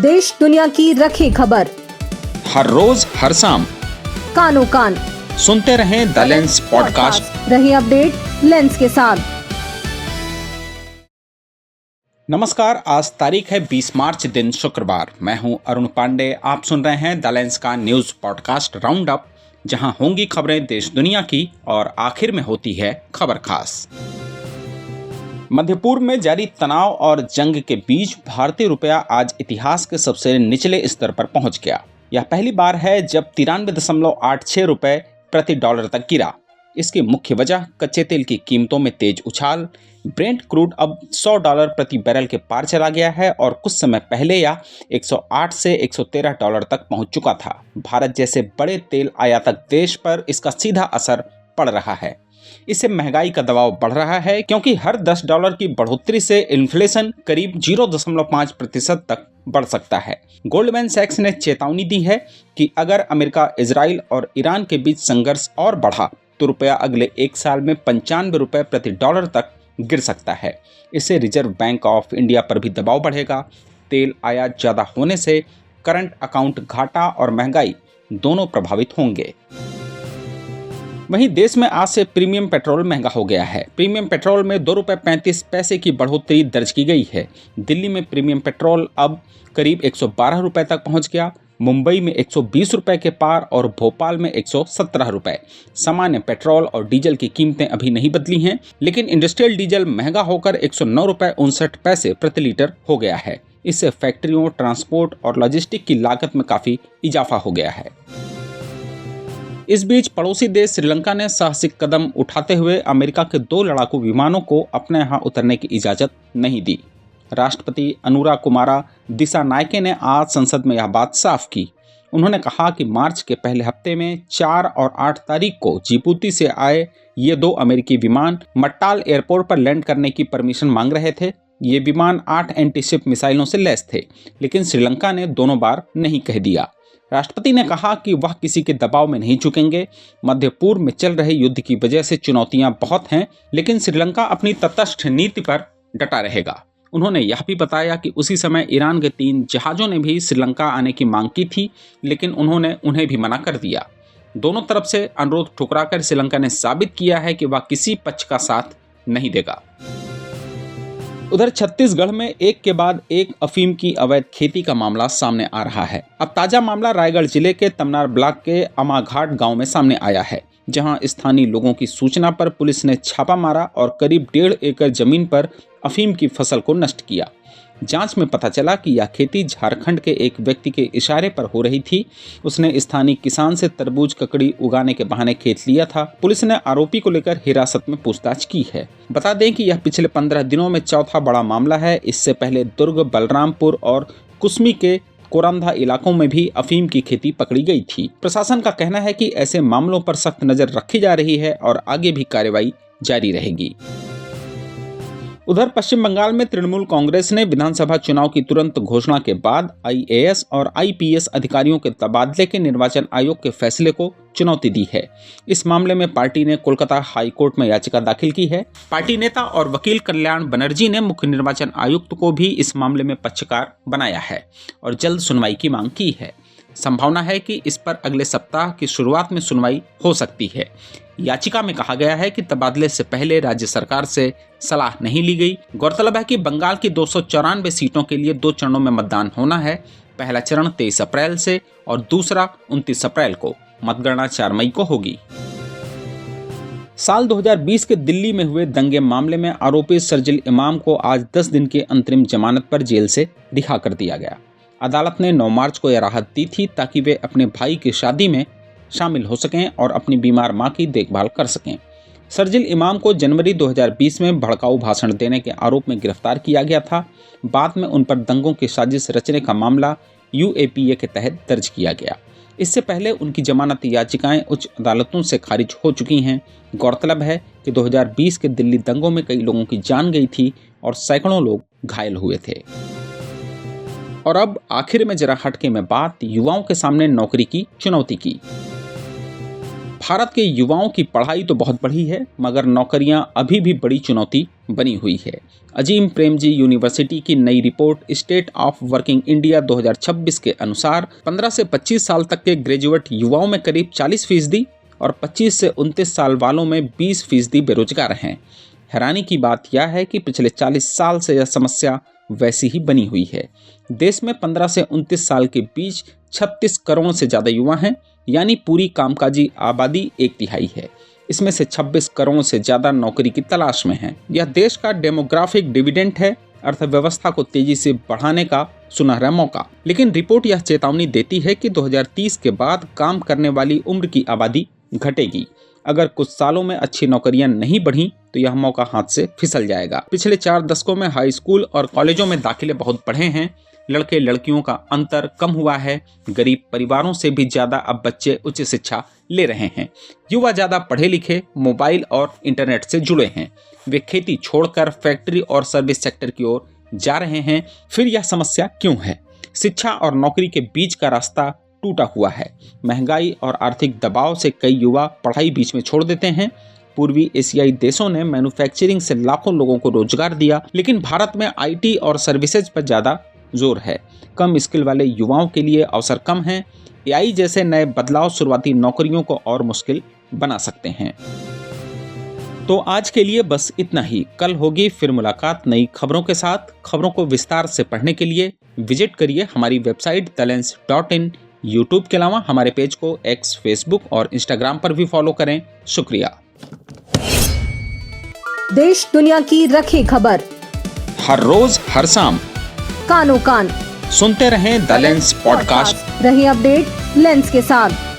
देश दुनिया की रखी खबर, हर रोज हर शाम कानों कान सुनते रहें द लेंस पॉडकास्ट। रहिए अपडेट लेंस के साथ। नमस्कार, आज तारीख है 20 मार्च दिन शुक्रवार। मैं हूं अरुण पांडे। आप सुन रहे हैं द लेंस का न्यूज पॉडकास्ट राउंड अप, जहां होंगी खबरें देश दुनिया की और आखिर में होती है खबर खास। मध्य पूर्व में जारी तनाव और जंग के बीच भारतीय रुपया आज इतिहास के सबसे निचले स्तर पर पहुंच गया। यह पहली बार है जब 93.86 रुपए प्रति डॉलर तक गिरा। इसकी मुख्य वजह कच्चे तेल की कीमतों में तेज उछाल। ब्रेंट क्रूड अब $100 प्रति बैरल के पार चला गया है और कुछ समय पहले यह 108 से 113 डॉलर तक पहुंच चुका था। भारत जैसे बड़े तेल आयातक देश पर इसका सीधा असर पड़ रहा है। इससे महंगाई का दबाव बढ़ रहा है, क्योंकि हर $10 की बढ़ोतरी से इन्फ्लेशन करीब 0.5% तक बढ़ सकता है। गोल्डमैन सैक्स ने चेतावनी दी है कि अगर अमेरिका, इजराइल और ईरान के बीच संघर्ष और बढ़ा तो रुपया अगले एक साल में 95 रुपए प्रति डॉलर तक गिर सकता है। इससे रिजर्व बैंक ऑफ इंडिया पर भी दबाव बढ़ेगा। तेल आयात ज्यादा होने से करंट अकाउंट घाटा और महंगाई दोनों प्रभावित होंगे। वहीं देश में आज से प्रीमियम पेट्रोल महंगा हो गया है। प्रीमियम पेट्रोल में ₹2.35 की बढ़ोतरी दर्ज की गई है। दिल्ली में प्रीमियम पेट्रोल अब करीब 112 रुपए तक पहुंच गया। मुंबई में 120 रुपए के पार और भोपाल में 117 रुपए। सामान्य पेट्रोल और डीजल की कीमतें अभी नहीं बदली हैं, लेकिन इंडस्ट्रियल डीजल महंगा होकर 109.59 प्रति लीटर हो गया है। इससे फैक्ट्रियों, ट्रांसपोर्ट और लॉजिस्टिक की लागत में काफी इजाफा हो गया है। इस बीच पड़ोसी देश श्रीलंका ने साहसिक कदम उठाते हुए अमेरिका के 2 लड़ाकू विमानों को अपने यहां उतरने की इजाजत नहीं दी। राष्ट्रपति अनुरा कुमारा दिसानायके ने आज संसद में यह बात साफ की। उन्होंने कहा कि मार्च के पहले हफ्ते में 4 और 8 तारीख को जिबूती से आए ये 2 अमेरिकी विमान मट्टाल एयरपोर्ट पर लैंड करने की परमिशन मांग रहे थे। ये विमान 8 एंटीशिप मिसाइलों से लैस थे, लेकिन श्रीलंका ने दोनों बार नहीं कह दिया। राष्ट्रपति ने कहा कि वह किसी के दबाव में नहीं झुकेंगे। मध्य पूर्व में चल रहे युद्ध की वजह से चुनौतियां बहुत हैं, लेकिन श्रीलंका अपनी तटस्थ नीति पर डटा रहेगा। उन्होंने यह भी बताया कि उसी समय ईरान के 3 जहाज़ों ने भी श्रीलंका आने की मांग की थी, लेकिन उन्होंने उन्हें भी मना कर दिया। दोनों तरफ से अनुरोध ठुकराकर श्रीलंका ने साबित किया है कि वह किसी पक्ष का साथ नहीं देगा। उधर छत्तीसगढ़ में एक के बाद एक अफीम की अवैध खेती का मामला सामने आ रहा है। अब ताजा मामला रायगढ़ जिले के तमनार ब्लॉक के अमाघाट गांव में सामने आया है, जहां स्थानीय लोगों की सूचना पर पुलिस ने छापा मारा और करीब 1.5 एकड़ जमीन पर अफीम की फसल को नष्ट किया। जांच में पता चला कि यह खेती झारखंड के एक व्यक्ति के इशारे पर हो रही थी। उसने स्थानीय किसान से तरबूज ककड़ी उगाने के बहाने खेत लिया था। पुलिस ने आरोपी को लेकर हिरासत में पूछताछ की है। बता दें कि यह पिछले 15 दिनों में चौथा बड़ा मामला है। इससे पहले दुर्ग, बलरामपुर और कुसमी के कोरंधा इलाकों में भी अफीम की खेती पकड़ी गई थी। प्रशासन का कहना है कि ऐसे मामलों पर सख्त नजर रखी जा रही है और आगे भी कार्रवाई जारी रहेगी। उधर पश्चिम बंगाल में तृणमूल कांग्रेस ने विधानसभा चुनाव की तुरंत घोषणा के बाद आईएएस और आईपीएस अधिकारियों के तबादले के निर्वाचन आयोग के फैसले को चुनौती दी है। इस मामले में पार्टी ने कोलकाता हाई कोर्ट में याचिका दाखिल की है। पार्टी नेता और वकील कल्याण बनर्जी ने मुख्य निर्वाचन आयुक्त को भी इस मामले में पक्षकार बनाया है और जल्द सुनवाई की मांग की है। संभावना है कि इस पर अगले सप्ताह की शुरुआत में सुनवाई हो सकती है। याचिका में कहा गया है कि तबादले से पहले राज्य सरकार से सलाह नहीं ली गई। गौरतलब है कि बंगाल की 294 सीटों के लिए 2 चरणों में मतदान होना है। पहला चरण 23 अप्रैल से और दूसरा 29 अप्रैल को। मतगणना 4 मई को होगी। साल 2020 के दिल्ली में हुए दंगे मामले में आरोपी शर्जिल इमाम को आज 10 दिन की अंतरिम जमानत पर जेल से रिहा कर दिया गया। अदालत ने 9 मार्च को यह राहत दी थी ताकि वे अपने भाई की शादी में शामिल हो सकें और अपनी बीमार मां की देखभाल कर सकें। शर्जिल इमाम को जनवरी 2020 में भड़काऊ भाषण देने के आरोप में गिरफ्तार किया गया था। बाद में उन पर दंगों की साजिश रचने का मामला यूएपीए के तहत दर्ज किया गया। इससे पहले उनकी जमानत याचिकाएं उच्च अदालतों से खारिज हो चुकी हैं। गौरतलब है कि 2020 के दिल्ली दंगों में कई लोगों की जान गई थी और सैकड़ों लोग घायल हुए थे। और अब आखिर में जरा हटके में बात युवाओं के सामने नौकरी की चुनौती की। भारत के युवाओं की पढ़ाई तो बहुत बढ़ी है, मगर नौकरियां अभी भी बड़ी चुनौती बनी हुई है। अजीम प्रेमजी यूनिवर्सिटी की नई report state of working India 2026 के अनुसार 15 से 25 साल तक के ग्रेजुएट युवाओं में करीब 40% और 25 से 29 साल वालों में 20% बेरोजगार हैं। हैरानी की बात यह है कि पिछले 40 साल से यह समस्या वैसी ही बनी हुई है। देश में 15 से 29 साल के बीच 36 करोड़ से ज़्यादा युवा हैं, यानी पूरी कामकाजी आबादी 1/3 है। इसमें से 26 करोड़ से ज़्यादा नौकरी की तलाश में हैं। यह देश का डेमोग्राफिक डिविडेंड है, अर्थव्यवस्था को तेजी से बढ़ाने का सुनहरा मौका। लेकिन रिपोर्ट यह चेतावनी देती है कि 2030 के बाद काम करने वाली उम्र की आबादी घटेगी। अगर कुछ सालों में अच्छी नौकरियां नहीं बढ़ी तो यह मौका हाथ से फिसल जाएगा। पिछले 4 दशकों में हाई स्कूल और कॉलेजों में दाखिले बहुत बढ़े हैं। लड़के लड़कियों का अंतर कम हुआ है। गरीब परिवारों से भी ज्यादा अब बच्चे उच्च शिक्षा ले रहे हैं। युवा ज्यादा पढ़े लिखे, मोबाइल और इंटरनेट से जुड़े हैं। वे खेती छोड़कर फैक्ट्री और सर्विस सेक्टर की ओर जा रहे हैं। फिर यह समस्या क्यों है? शिक्षा और नौकरी के बीच का रास्ता टूटा हुआ है। महंगाई और आर्थिक दबाव से कई युवा पढ़ाई बीच में छोड़ देते हैं। पूर्वी एशियाई देशों ने मैन्युफैक्चरिंग से लाखों लोगों को रोजगार दिया, लेकिन भारत में आईटी और सर्विसेज पर ज्यादा जोर है। कम स्किल वाले युवाओं के लिए अवसर कम हैं। एआई जैसे नए बदलाव शुरुआती नौकरियों को और मुश्किल बना सकते हैं। तो आज के लिए बस इतना ही। कल होगी फिर मुलाकात नई खबरों के साथ। खबरों को विस्तार से पढ़ने के लिए विजिट करिए हमारी वेबसाइट thelens.in। यूट्यूब के अलावा हमारे पेज को एक्स, फेसबुक और इंस्टाग्राम पर भी फॉलो करें। शुक्रिया। देश दुनिया की रखी खबर हर रोज हर शाम कानो कान सुनते रहें द लेंस पॉडकास्ट। रही अपडेट लेंस के साथ।